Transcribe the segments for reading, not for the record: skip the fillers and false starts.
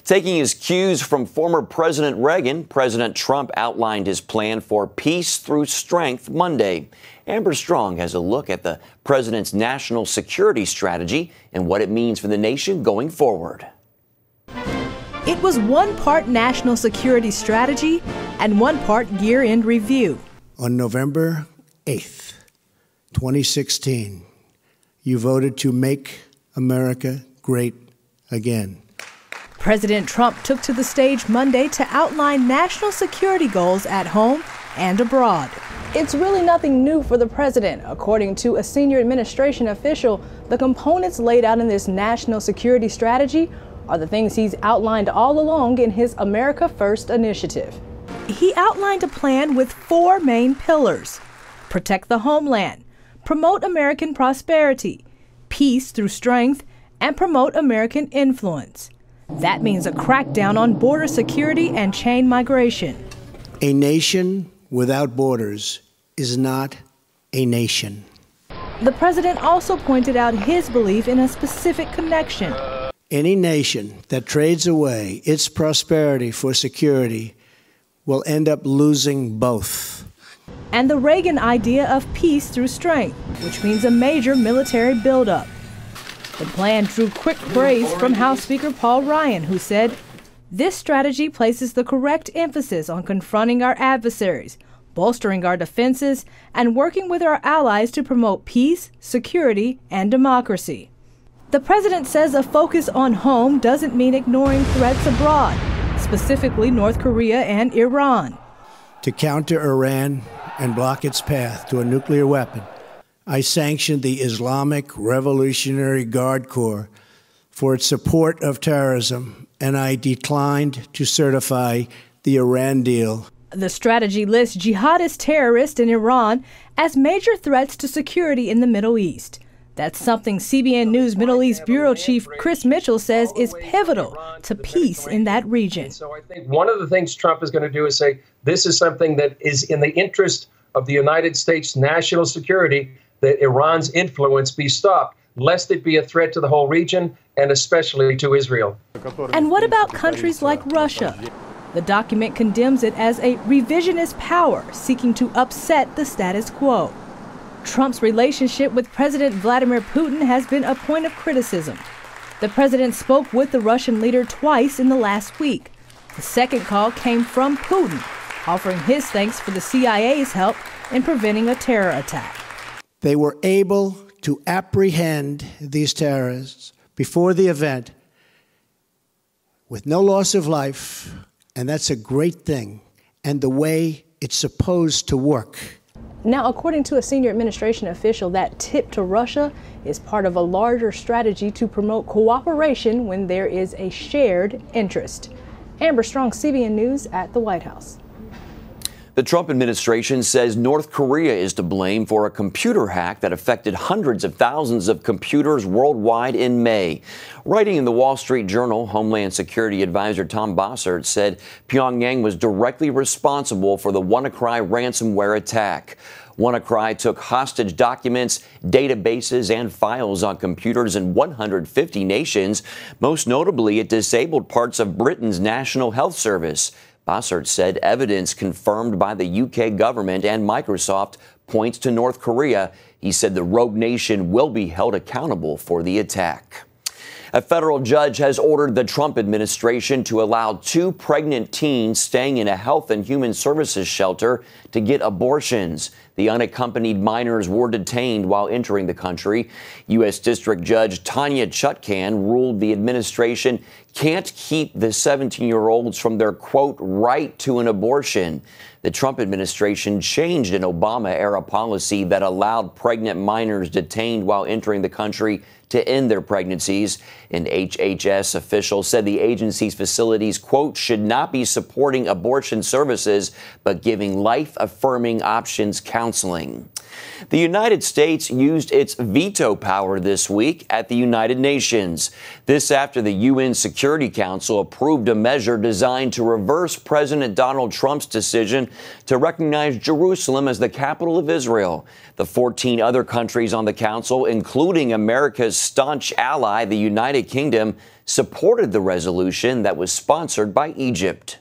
Taking his cues from former President Reagan, President Trump outlined his plan for peace through strength Monday. Amber Strong has a look at the president's national security strategy and what it means for the nation going forward. It was one part national security strategy and one part year-end review. On November 8th, 2016, you voted to make America great again. President Trump took to the stage Monday to outline national security goals at home and abroad. It's really nothing new for the president. According to a senior administration official, the components laid out in this national security strategy are the things he's outlined all along in his America First initiative. He outlined a plan with 4 main pillars: protect the homeland, promote American prosperity, peace through strength, and promote American influence. That means a crackdown on border security and chain migration. A nation without borders is not a nation. The president also pointed out his belief in a specific connection. Any nation that trades away its prosperity for security will end up losing both. And the Reagan idea of peace through strength, which means a major military buildup. The plan drew quick praise from House Speaker Paul Ryan, who said, "This strategy places the correct emphasis on confronting our adversaries, bolstering our defenses, and working with our allies to promote peace, security, and democracy." The president says a focus on home doesn't mean ignoring threats abroad, specifically North Korea and Iran. To counter Iran and block its path to a nuclear weapon, I sanctioned the Islamic Revolutionary Guard Corps for its support of terrorism, and I declined to certify the Iran deal. The strategy lists jihadist terrorists in Iran as major threats to security in the Middle East. That's something CBN News Middle East Bureau Chief Chris Mitchell says is pivotal to peace in that region. So I think one of the things Trump is going to do is say this is something that is in the interest of the United States national security, that Iran's influence be stopped, lest it be a threat to the whole region and especially to Israel. And what about countries like Russia? The document condemns it as a revisionist power seeking to upset the status quo. Trump's relationship with President Vladimir Putin has been a point of criticism. The president spoke with the Russian leader twice in the last week. The second call came from Putin, offering his thanks for the CIA's help in preventing a terror attack. They were able to apprehend these terrorists before the event with no loss of life, and that's a great thing, and the way it's supposed to work. Now, according to a senior administration official, that tip to Russia is part of a larger strategy to promote cooperation when there is a shared interest. Amber Strong, CBN News at the White House. The Trump administration says North Korea is to blame for a computer hack that affected hundreds of thousands of computers worldwide in May. Writing in the Wall Street Journal, Homeland Security Advisor Tom Bossert said Pyongyang was directly responsible for the WannaCry ransomware attack. WannaCry took hostage documents, databases, and files on computers in 150 nations. Most notably, it disabled parts of Britain's National Health Service. Bossert said evidence confirmed by the UK government and Microsoft points to North Korea. He said the rogue nation will be held accountable for the attack. A federal judge has ordered the Trump administration to allow 2 pregnant teens staying in a Health and Human Services shelter to get abortions. The unaccompanied minors were detained while entering the country. U.S. District Judge Tanya Chutkan ruled the administration can't keep the 17-year-olds from their, quote, right to an abortion. The Trump administration changed an Obama-era policy that allowed pregnant minors detained while entering the country to end their pregnancies. An HHS official said the agency's facilities, quote, should not be supporting abortion services, but giving life-affirming options counseling. The United States used its veto power this week at the United Nations. This after the UN Security Council approved a measure designed to reverse President Donald Trump's decision to recognize Jerusalem as the capital of Israel. The 14 other countries on the council, including America's staunch ally, the United Kingdom, supported the resolution that was sponsored by Egypt.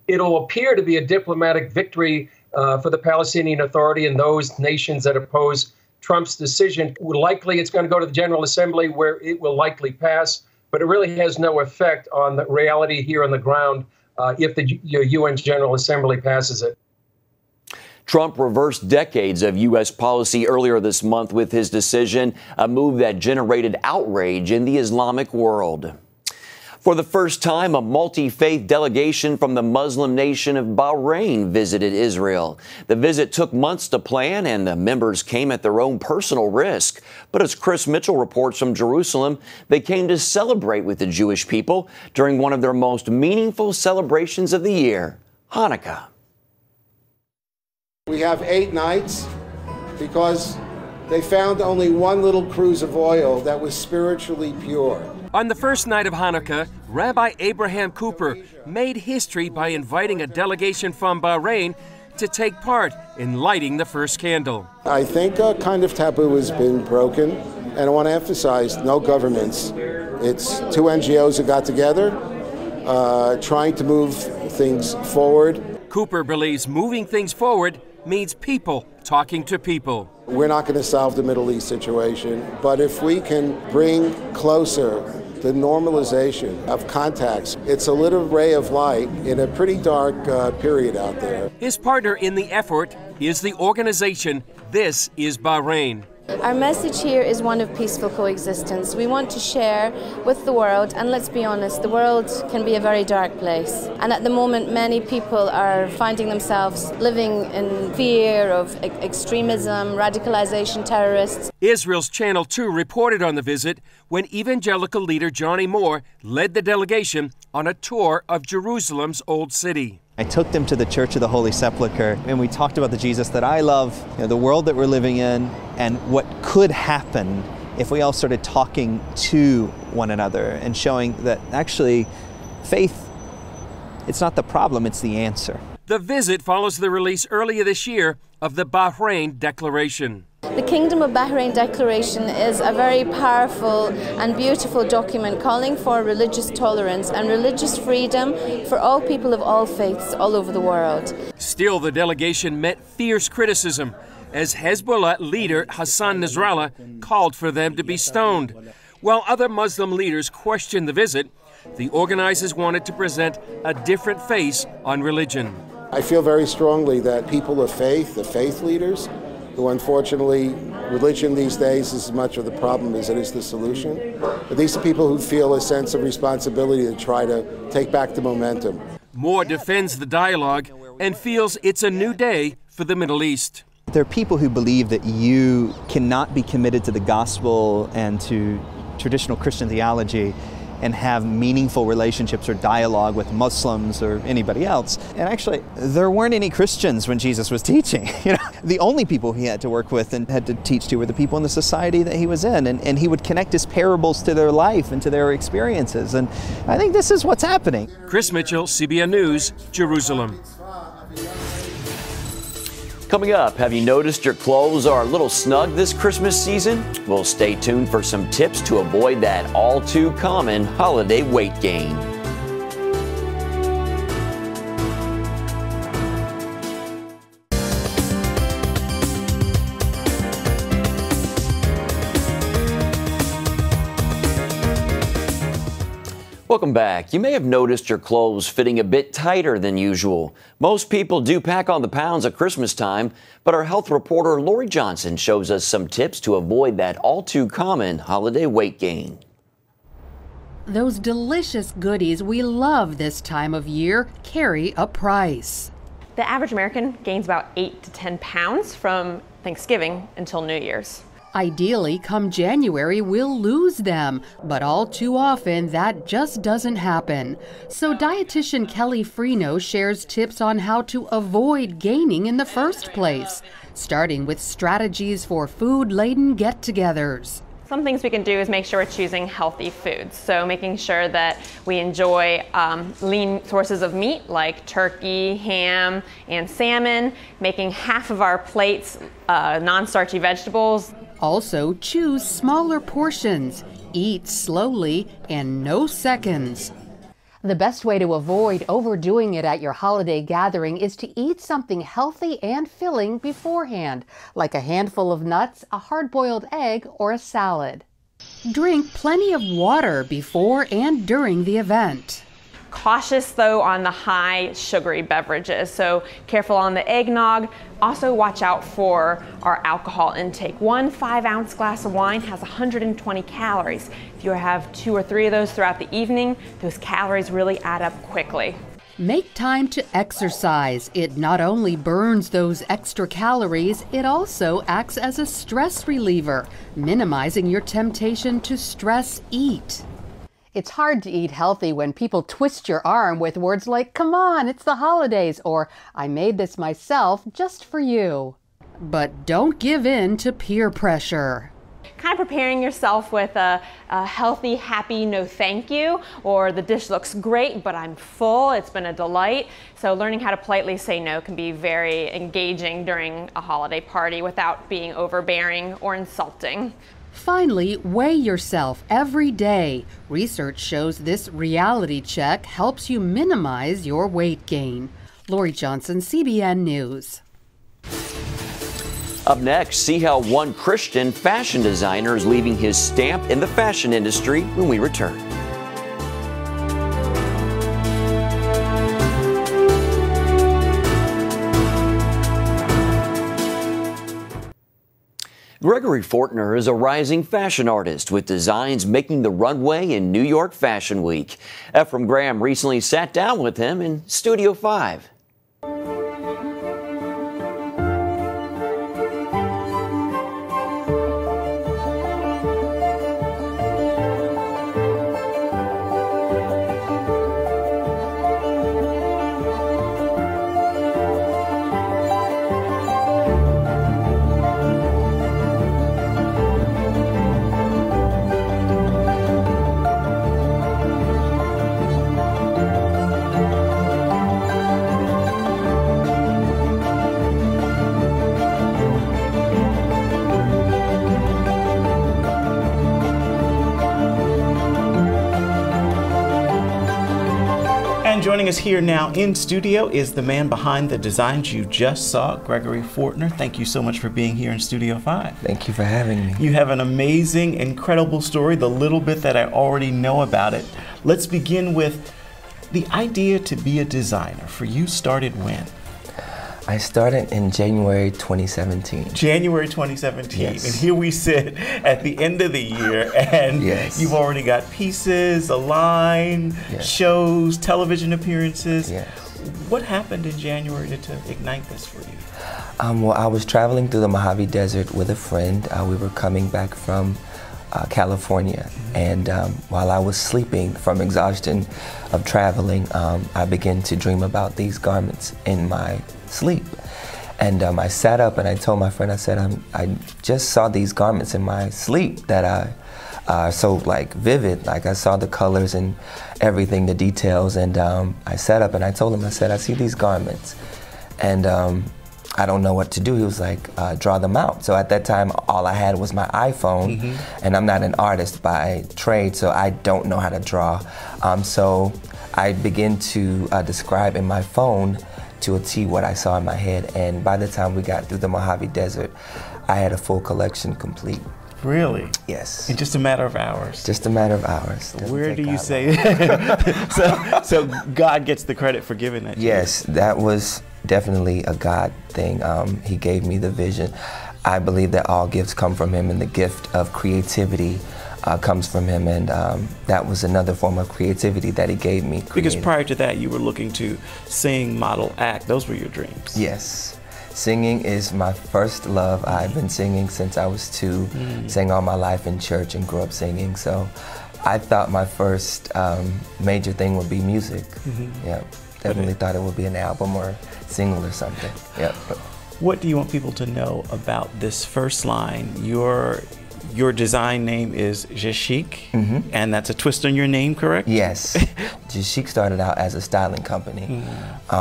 It'll appear to be a diplomatic victory for the Palestinian Authority and those nations that oppose Trump's decision. Likely it's going to go to the General Assembly, where it will likely pass, but it really has no effect on the reality here on the ground if the UN General Assembly passes it. Trump reversed decades of U.S. policy earlier this month with his decision, a move that generated outrage in the Islamic world. For the first time, a multi-faith delegation from the Muslim nation of Bahrain visited Israel. The visit took months to plan, and the members came at their own personal risk. But as Chris Mitchell reports from Jerusalem, they came to celebrate with the Jewish people during one of their most meaningful celebrations of the year, Hanukkah. We have 8 nights because they found only one little cruse of oil that was spiritually pure. On the first night of Hanukkah, Rabbi Abraham Cooper made history by inviting a delegation from Bahrain to take part in lighting the first candle. I think a kind of taboo has been broken, and I want to emphasize no governments. It's 2 NGOs that got together, trying to move things forward. Cooper believes moving things forward means people talking to people. We're not going to solve the Middle East situation, but if we can bring closer the normalization of contacts, it's a little ray of light in a pretty dark period out there. His partner in the effort is the organization This is Bahrain. Our message here is one of peaceful coexistence. We want to share with the world, and let's be honest, the world can be a very dark place. And at the moment, many people are finding themselves living in fear of extremism, radicalization, terrorists. Israel's Channel 2 reported on the visit when evangelical leader Johnny Moore led the delegation on a tour of Jerusalem's Old City. I took them to the Church of the Holy Sepulchre, and we talked about the Jesus that I love, the world that we're living in, and what could happen if we all started talking to one another and showing that actually faith, it's not the problem, it's the answer. The visit follows the release earlier this year of the Bahrain Declaration. The Kingdom of Bahrain Declaration is a very powerful and beautiful document calling for religious tolerance and religious freedom for all people of all faiths all over the world. Still, the delegation met fierce criticism as Hezbollah leader Hassan Nasrallah called for them to be stoned. While other Muslim leaders questioned the visit, the organizers wanted to present a different face on religion. I feel very strongly that people of faith, the faith leaders, who unfortunately, religion these days is as much of the problem as it is the solution. But these are people who feel a sense of responsibility to try to take back the momentum. Moore defends the dialogue and feels it's a new day for the Middle East. There are people who believe that you cannot be committed to the gospel and to traditional Christian theology and have meaningful relationships or dialogue with Muslims or anybody else. And actually, there weren't any Christians when Jesus was teaching. The only people he had to work with and had to teach to were the people in the society that he was in. And he would connect his parables to their life and to their experiences. And I think this is what's happening. Chris Mitchell, CBN News, Jerusalem. Coming up, have you noticed your clothes are a little snug this Christmas season? Well, stay tuned for some tips to avoid that all too common holiday weight gain. Welcome back. You may have noticed your clothes fitting a bit tighter than usual. Most people do pack on the pounds at Christmas time, but our health reporter Lori Johnson shows us some tips to avoid that all too common holiday weight gain. Those delicious goodies we love this time of year carry a price. The average American gains about 8 to 10 pounds from Thanksgiving until New Year's. Ideally, come January, we'll lose them, but all too often that just doesn't happen. So dietitian Kelly Freno shares tips on how to avoid gaining in the first place, starting with strategies for food-laden get-togethers. Some things we can do is make sure we're choosing healthy foods. So making sure that we enjoy lean sources of meat like turkey, ham, and salmon, making half of our plates non-starchy vegetables. Also, choose smaller portions. Eat slowly and no seconds. The best way to avoid overdoing it at your holiday gathering is to eat something healthy and filling beforehand, like a handful of nuts, a hard-boiled egg, or a salad. Drink plenty of water before and during the event. Cautious though on the high sugary beverages, so careful on the eggnog. Also watch out for our alcohol intake. One 5-ounce glass of wine has 120 calories. If you have 2 or 3 of those throughout the evening, those calories really add up quickly. Make time to exercise. It not only burns those extra calories, it also acts as a stress reliever, minimizing your temptation to stress eat. It's hard to eat healthy when people twist your arm with words like, "Come on, it's the holidays," or "I made this myself just for you." But don't give in to peer pressure. Kind of preparing yourself with a healthy, happy, no thank you, or the dish looks great, but I'm full, it's been a delight. So learning how to politely say no can be very engaging during a holiday party without being overbearing or insulting. Finally, weigh yourself every day. Research shows this reality check helps you minimize your weight gain. Lori Johnson, CBN News. Up next, see how one Christian fashion designer is leaving his stamp in the fashion industry when we return. Gregory Fortner is a rising fashion artist with designs making the runway in New York Fashion Week. Ephraim Graham recently sat down with him in Studio 5. Joining us here now in studio is the man behind the designs you just saw, Gregory Fortner. Thank you so much for being here in Studio 5. Thank you for having me. You have an amazing, incredible story, the little bit that I already know about it. Let's begin with the idea to be a designer. For you, started when? I started in January 2017. January 2017. Yes. And here we sit at the end of the year, and yes. You've already got pieces, a line, yes. shows, television appearances. Yes. What happened in January to ignite this for you? Well, I was traveling through the Mojave Desert with a friend. We were coming back from California, and while I was sleeping from exhaustion of traveling, I began to dream about these garments in my sleep. And I sat up and I told my friend, I said, I just saw these garments in my sleep that are so like vivid, like I saw the colors and everything, the details, and I sat up and I told him, I said, I see these garments and I don't know what to do. He was like, draw them out. So at that time, all I had was my iPhone, and I'm not an artist by trade, so I don't know how to draw. So I began to describe in my phone to a T what I saw in my head, and by the time we got through the Mojave Desert, I had a full collection complete. Really? Yes. In just a matter of hours? Just a matter of hours. Where do you say so God gets the credit for giving that to you? Yes, that was definitely a God thing. He gave me the vision. I believe that all gifts come from Him, and the gift of creativity comes from Him, and that was another form of creativity that He gave me. Because prior to that, you were looking to sing, model, act. Those were your dreams. Yes. Singing is my first love. I've been singing since I was 2, sang all my life in church and grew up singing. So I thought my first major thing would be music. Yeah, definitely thought it would be an album or single or something. Yeah. What do you want people to know about this first line? Your design name is Jashik, and that's a twist on your name, correct? Yes. Jashik started out as a styling company,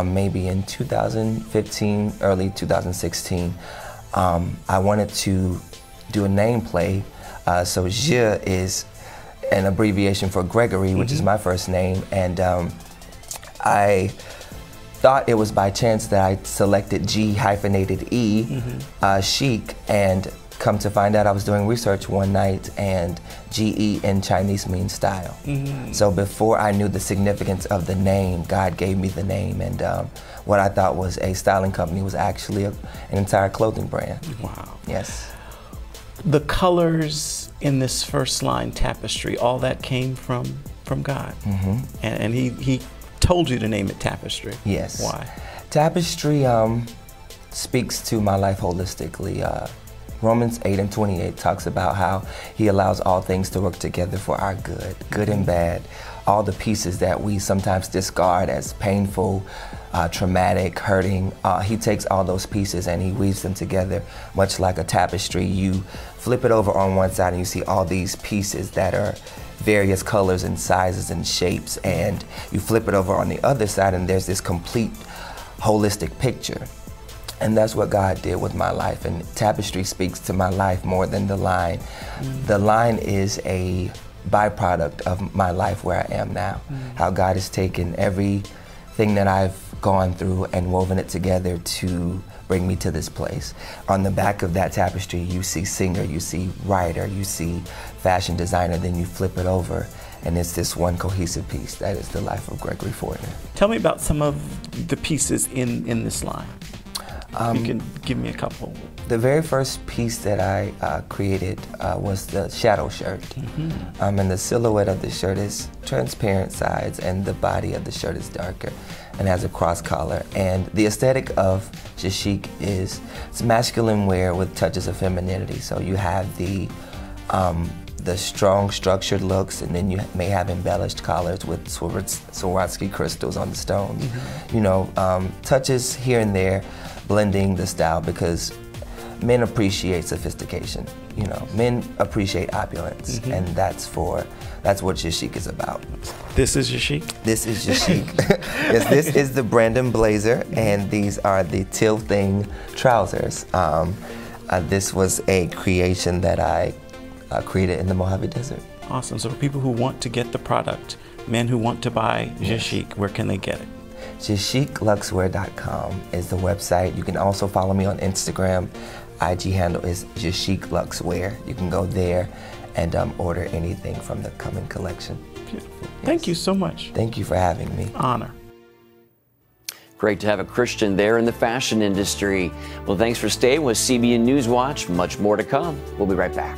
maybe in 2015, early 2016. I wanted to do a name play, so Je is an abbreviation for Gregory, which is my first name, and I thought it was by chance that I selected G-E, chic, and come to find out I was doing research one night, and GE in Chinese means style. So before I knew the significance of the name, God gave me the name, and what I thought was a styling company was actually an entire clothing brand. Wow. Yes. The colors in this first line, Tapestry, all that came from God. And he told you to name it Tapestry. Yes. Why? Tapestry speaks to my life holistically. Romans 8:28 talks about how he allows all things to work together for our good, good and bad. All the pieces that we sometimes discard as painful, traumatic, hurting, he takes all those pieces and he weaves them together, much like a tapestry. You flip it over on one side and you see all these pieces that are various colors and sizes and shapes, and you flip it over on the other side and there's this complete holistic picture. And that's what God did with my life, and Tapestry speaks to my life more than the line. The line is a byproduct of my life where I am now, how God has taken everything that I've gone through and woven it together to bring me to this place. On the back of that tapestry, you see singer, you see writer, you see fashion designer, then you flip it over, and it's this one cohesive piece. That is the life of Gregory Fortner. Tell me about some of the pieces in this line. You can give me a couple. The very first piece that I created was the shadow shirt. And the silhouette of the shirt is transparent sides, and the body of the shirt is darker and has a cross collar. And the aesthetic of Jashik is it's masculine wear with touches of femininity. So you have the strong structured looks, and then you may have embellished collars with Swarovski crystals on the stones. You know, touches here and there, blending the style, because men appreciate sophistication. You know, men appreciate opulence, and that's what Jashik is about. This is Jashik? This is Jashik. Yes, this is the Brandon blazer, and these are the Till Thing trousers. This was a creation that I created in the Mojave Desert. Awesome. So for people who want to get the product, men who want to buy Jashik, where can they get it? JashikLuxwear.com is the website. You can also follow me on Instagram. IG handle is JashikLuxwear. You can go there and order anything from the coming collection. Beautiful. Yes. Thank you so much. Thank you for having me. Honor. Great to have a Christian there in the fashion industry. Well, thanks for staying with CBN Newswatch. Much more to come. We'll be right back.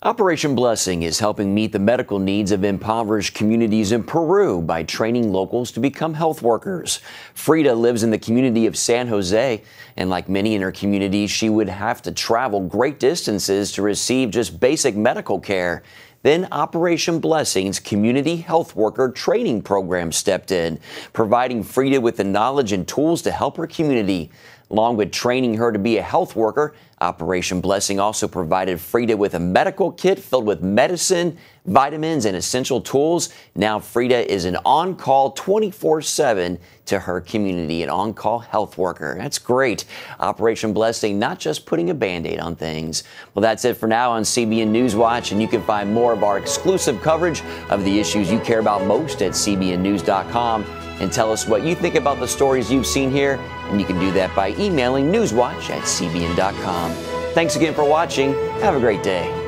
Operation Blessing is helping meet the medical needs of impoverished communities in Peru by training locals to become health workers. Frida lives in the community of San Jose, and like many in her community, she would have to travel great distances to receive just basic medical care. Then Operation Blessing's Community Health Worker Training Program stepped in, providing Frida with the knowledge and tools to help her community. Along with training her to be a health worker, Operation Blessing also provided Frida with a medical kit filled with medicine, vitamins, and essential tools. Now Frida is an on-call 24/7 to her community, an on-call health worker. That's great. Operation Blessing, not just putting a Band-Aid on things. Well, that's it for now on CBN Newswatch, and you can find more of our exclusive coverage of the issues you care about most at cbnnews.com. And tell us what you think about the stories you've seen here, and you can do that by emailing newswatch@cbn.com. Thanks again for watching. Have a great day.